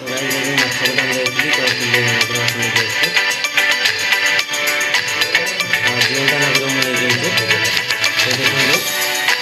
ମାଛ ଗୋଟେ ଆମେ ଯାଇଥିଲି 10 କିଲୋ ମାଗୁର ମାଛ ନେଇକି ଆସିଛୁ। ଜିଅନ୍ତା ମାଗୁର ମୁଁ ନେଇକି ଆସିଛି। ସେ ଦେଖନ୍ତୁ ଦେଖନ୍ତୁ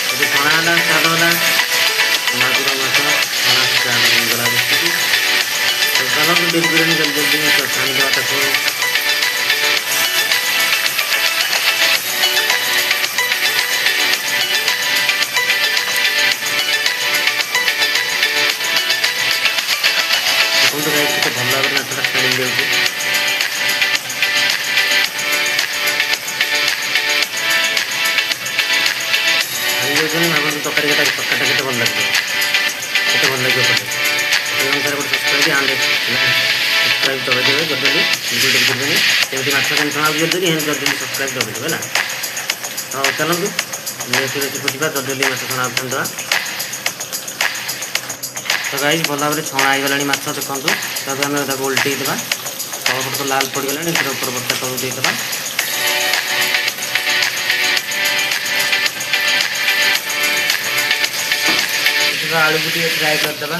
ମାଛକୁ ଛଣା ହେଲା ସ୍ୱାଦ ହେଲା ମାଗୁର ମାଛ ଛଣା ଗଲା ବସିକି ଚାଲନ୍ତୁ ଡେରି କରିନି ଜଲ୍ଦି ଜଲ୍ଦି ଛାଣିଦେବା ତାକୁ। ଦେଖନ୍ତୁ ଗାଈ କେତେ ଭଲ ଭାବରେ ମାଛଟା ଛାଣି ଦିଅନ୍ତୁ। ଭାବନ୍ତୁ ତରକାରୀ ତରକାରୀଟା କେତେ ଭଲ ଲାଗିବ, କେତେ ଭଲ ଲାଗିବ କଲେ ସେଇ ଅନୁସାରେ ଗୋଟେ ସବସ୍କ୍ରାଇବ୍ ଆଣ୍ଡ ସବସ୍କ୍ରାଇବ୍ ଦବାଇଦେବେ ଜଲ୍ଦି ଭିଡ଼ିଓ କରିବେନି। ସେମିତି ମାଛ କେମିତି ଛଣା ଜଲ୍ଦି ଜଲ୍ଦି ସବସ୍କ୍ରାଇବ୍ ଦବାଇଦେବେ ହେଲା। ହଉ ଚାଲନ୍ତୁ ନେକ୍ସଟ ରେସିପି ଯିବା। ଜଲ୍ଦି ମାଛ ଛଣା ଛାଣିଦେବା। ତ ଗାଈ ଭଲ ଭାବରେ ଛଣା ହେଇଗଲାଣି ମାଛ ଦେଖନ୍ତୁ। ତାକୁ ଆମେ ତାକୁ ଓଲଟେଇ ଦେବା। ତଳ ପଟ ଲାଲ ପଡ଼ିଗଲାଣି ସେଟା ଉପର ପଟଟା ତଳକୁ ଦେଇଦେବା। ଆଳୁକୁ ଟିକେ ଫ୍ରାଏ କରିଦେବା।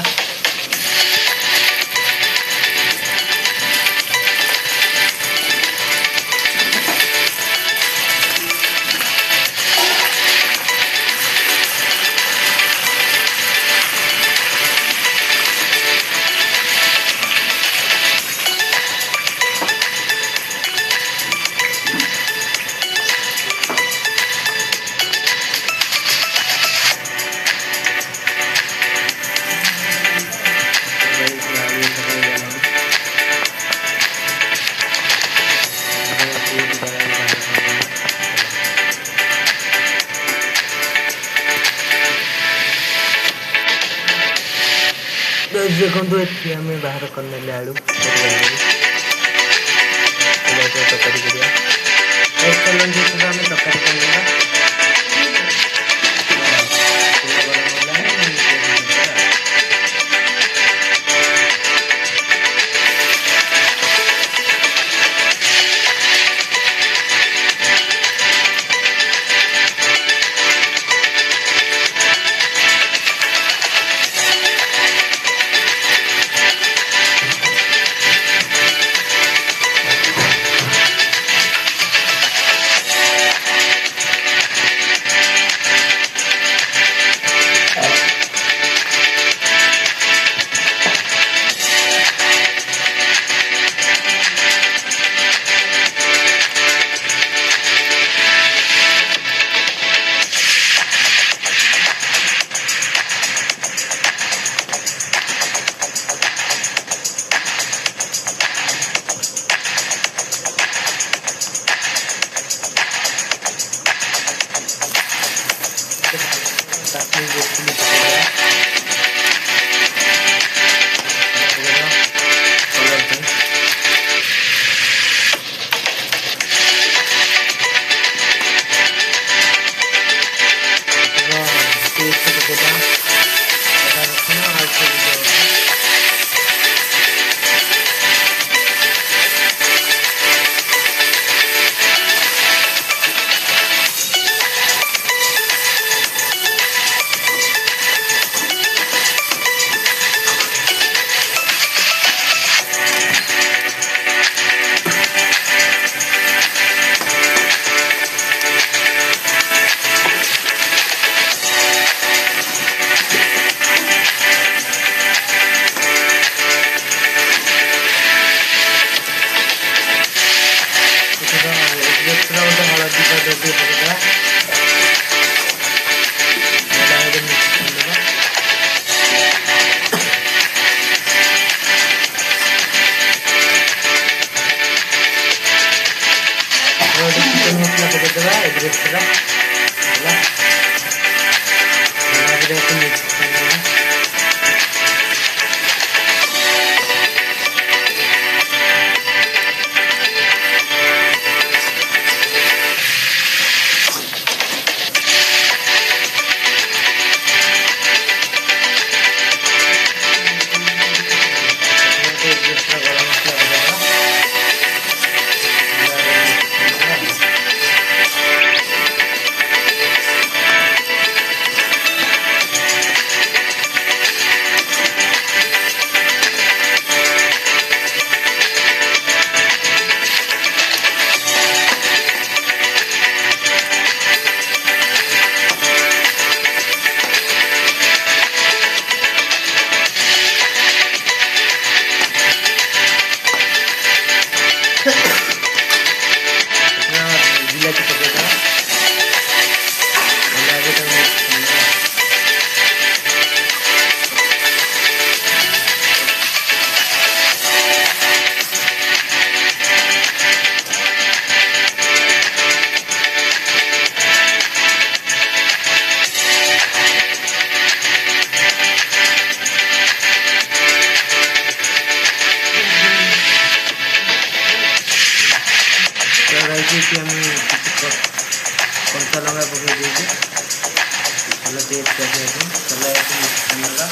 ଦେଖନ୍ତୁ ଏଠି ଆମେ ବାହାର କରିନେଲେ ଆଳୁ ତରକାରୀ କରିବା। ଚାଲନ୍ତୁ ଆମେ ତରକାରୀ କରିବା। कच्चा लगा पकड़ दीजिए चलो तेज कर देते हैं चलो ऐसे मिक्स लगा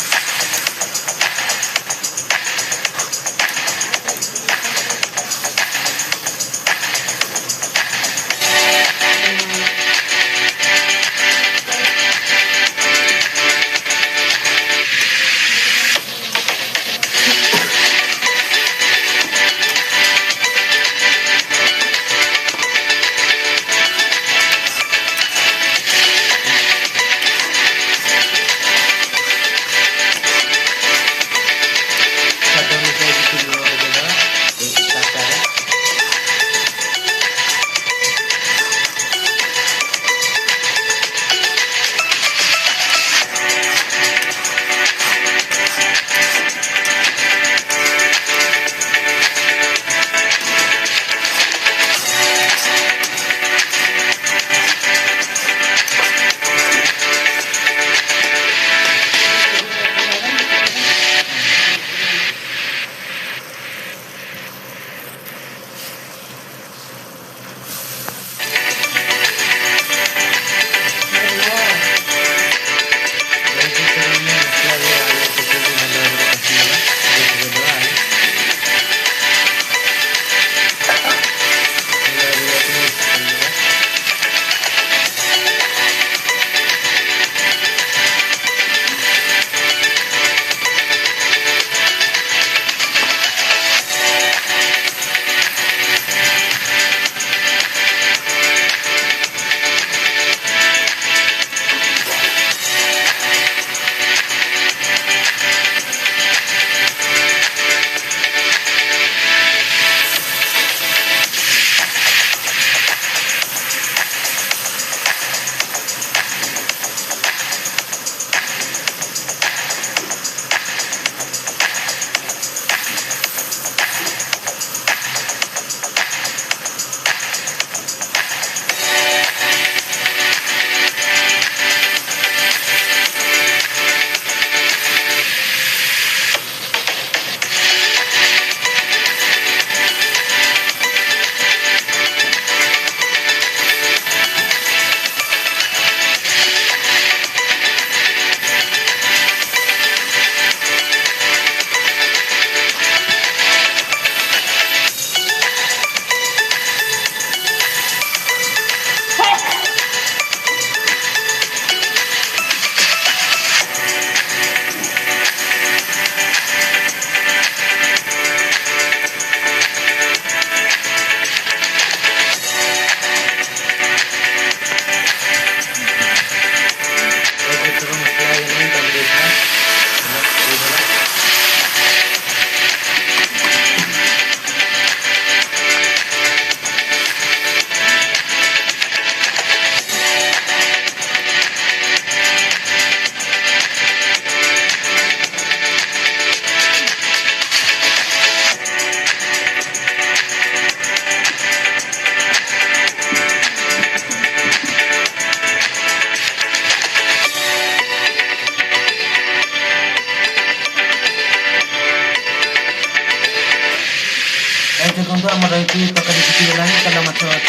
ଚୁନା ମାଛ